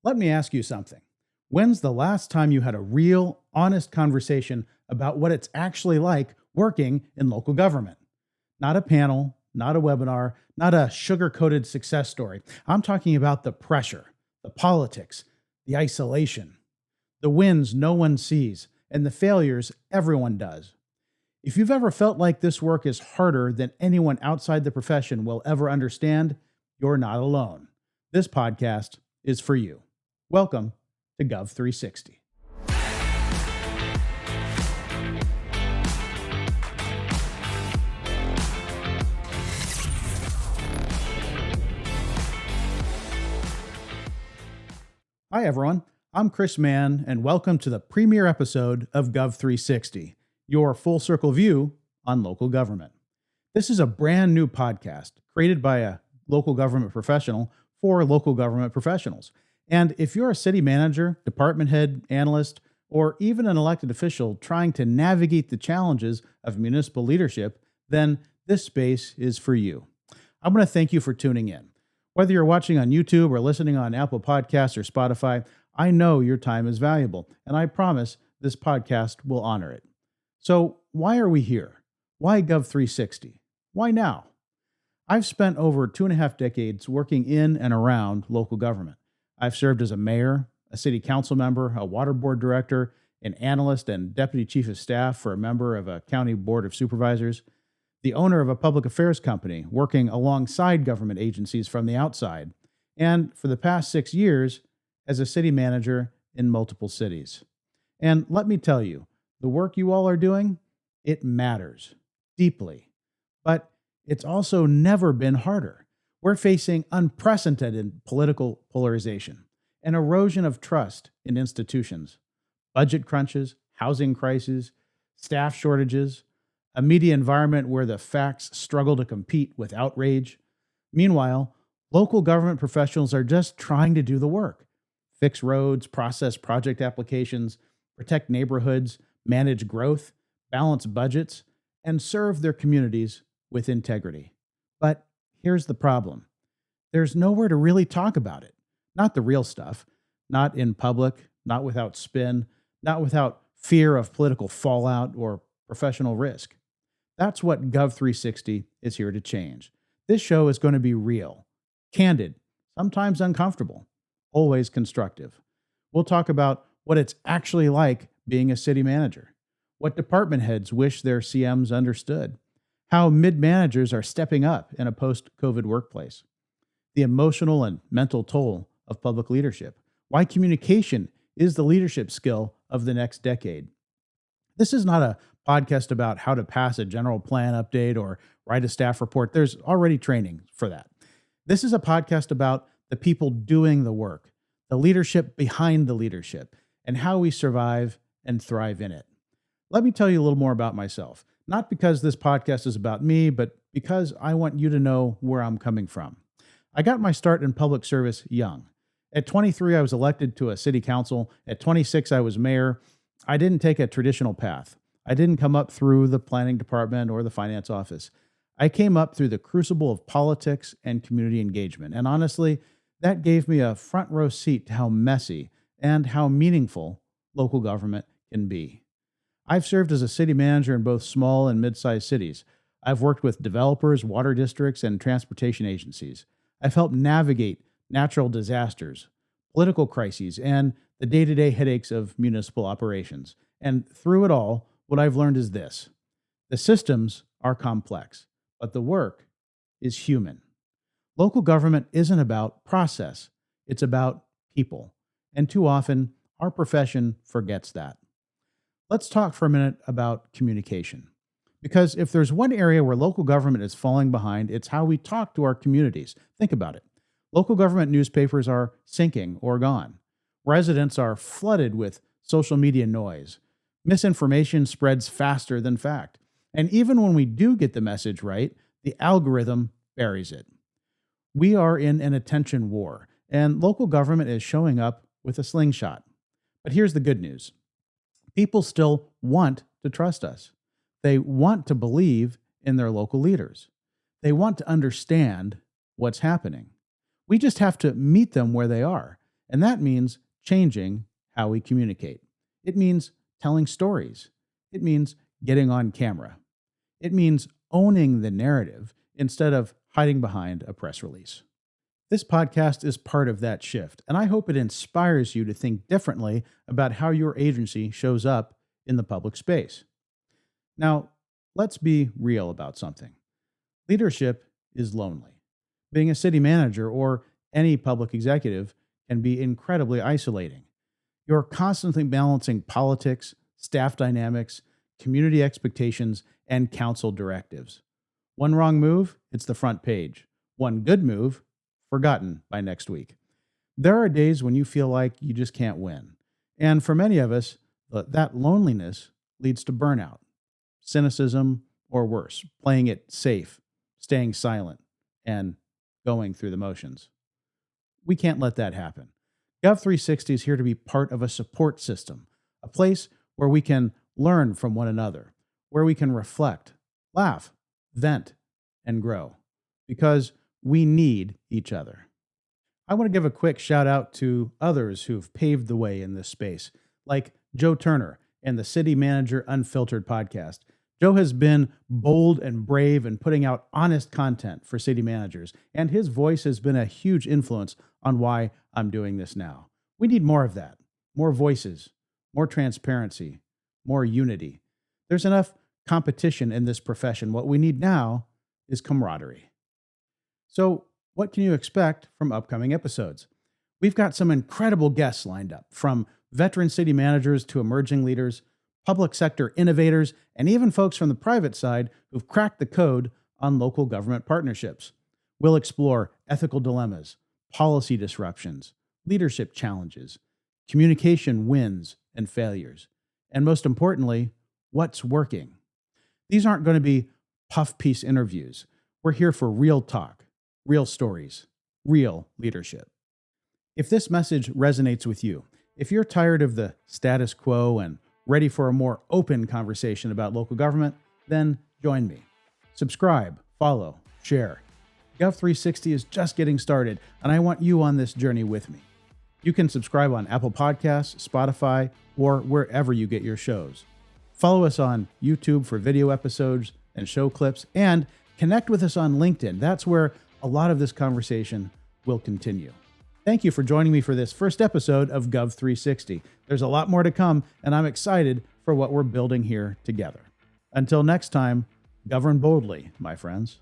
Let me ask you something. When's the last time you had a real, honest conversation about what it's actually like working in local government? Not a panel, not a webinar, not a sugar coated success story. I'm talking about the pressure, the politics, the isolation, the wins no one sees, and the failures everyone does. If you've ever felt like this work is harder than anyone outside the profession will ever understand, you're not alone. This podcast is for you. Welcome to Gov360. Hi, everyone. I'm Chris Mann, and welcome to the premiere episode of Gov360, your full circle view on local government. This is a brand new podcast created by a local government professional for local government professionals. And if you're a city manager, department head, analyst, or even an elected official trying to navigate the challenges of municipal leadership, then this space is for you. I'm going to thank you for tuning in. Whether you're watching on YouTube or listening on Apple Podcasts or Spotify, I know your time is valuable, and I promise this podcast will honor it. So why are we here? Why Gov360? Why now? I've spent over 2.5 decades working in and around local government. I've served as a mayor, a city council member, a water board director, an analyst and deputy chief of staff for a member of a county board of supervisors, the owner of a public affairs company working alongside government agencies from the outside, and for the past 6 years as a city manager in multiple cities. And let me tell you, the work you all are doing, it matters deeply, but it's also never been harder. We're facing unprecedented political polarization, an erosion of trust in institutions, budget crunches, housing crises, staff shortages, a media environment where the facts struggle to compete with outrage. Meanwhile, local government professionals are just trying to do the work, fix roads, process project applications, protect neighborhoods, manage growth, balance budgets, and serve their communities with integrity. But here's the problem. There's nowhere to really talk about it. Not the real stuff, not in public, not without spin, not without fear of political fallout or professional risk. That's what Gov360 is here to change. This show is going to be real, candid, sometimes uncomfortable, always constructive. We'll talk about what it's actually like being a city manager, what department heads wish their CMs understood, how mid-managers are stepping up in a post-COVID workplace, the emotional and mental toll of public leadership, why communication is the leadership skill of the next decade. This is not a podcast about how to pass a general plan update or write a staff report. There's already training for that. This is a podcast about the people doing the work, the leadership behind the leadership, and how we survive and thrive in it. Let me tell you a little more about myself. Not because this podcast is about me, but because I want you to know where I'm coming from. I got my start in public service young. At 23, I was elected to a city council. At 26, I was mayor. I didn't take a traditional path. I didn't come up through the planning department or the finance office. I came up through the crucible of politics and community engagement. And honestly, that gave me a front row seat to how messy and how meaningful local government can be. I've served as a city manager in both small and mid-sized cities. I've worked with developers, water districts, and transportation agencies. I've helped navigate natural disasters, political crises, and the day-to-day headaches of municipal operations. And through it all, what I've learned is this: the systems are complex, but the work is human. Local government isn't about process, it's about people. And too often, our profession forgets that. Let's talk for a minute about communication. Because if there's one area where local government is falling behind, it's how we talk to our communities. Think about it. Local government newspapers are sinking or gone. Residents are flooded with social media noise. Misinformation spreads faster than fact. And even when we do get the message right, the algorithm buries it. We are in an attention war, and local government is showing up with a slingshot. But here's the good news. People still want to trust us. They want to believe in their local leaders. They want to understand what's happening. We just have to meet them where they are And that means changing how we communicate. It means telling stories. It means getting on camera. It means owning the narrative instead of hiding behind a press release. This podcast is part of that shift, and I hope it inspires you to think differently about how your agency shows up in the public space. Now, let's be real about something. Leadership is lonely. Being a city manager or any public executive can be incredibly isolating. You're constantly balancing politics, staff dynamics, community expectations, and council directives. One wrong move, it's the front page. One good move, forgotten by next week. There are days when you feel like you just can't win. And for many of us, that loneliness leads to burnout, cynicism, or worse, playing it safe, staying silent, and going through the motions. We can't let that happen. Gov360 is here to be part of a support system, a place where we can learn from one another, where we can reflect, laugh, vent, and grow, because we need each other. I want to give a quick shout out to others who've paved the way in this space, like Joe Turner and the City Manager Unfiltered podcast. Joe has been bold and brave in putting out honest content for city managers, and his voice has been a huge influence on why I'm doing this now. We need more of that, more voices, more transparency, more unity. There's enough competition in this profession. What we need now is camaraderie. So, what can you expect from upcoming episodes? We've got some incredible guests lined up, from veteran city managers to emerging leaders, public sector innovators, and even folks from the private side who've cracked the code on local government partnerships. We'll explore ethical dilemmas, policy disruptions, leadership challenges, communication wins and failures, and most importantly, what's working. These aren't going to be puff piece interviews. We're here for real talk, real stories, real leadership. If this message resonates with you, if you're tired of the status quo and ready for a more open conversation about local government, then join me. Subscribe, follow, share. Gov360 is just getting started, and I want you on this journey with me. You can subscribe on Apple Podcasts, Spotify, or wherever you get your shows. Follow us on YouTube for video episodes and show clips, and connect with us on LinkedIn. That's where a lot of this conversation will continue. Thank you for joining me for this first episode of Gov360. There's a lot more to come, and I'm excited for what we're building here together. Until next time, govern boldly, my friends.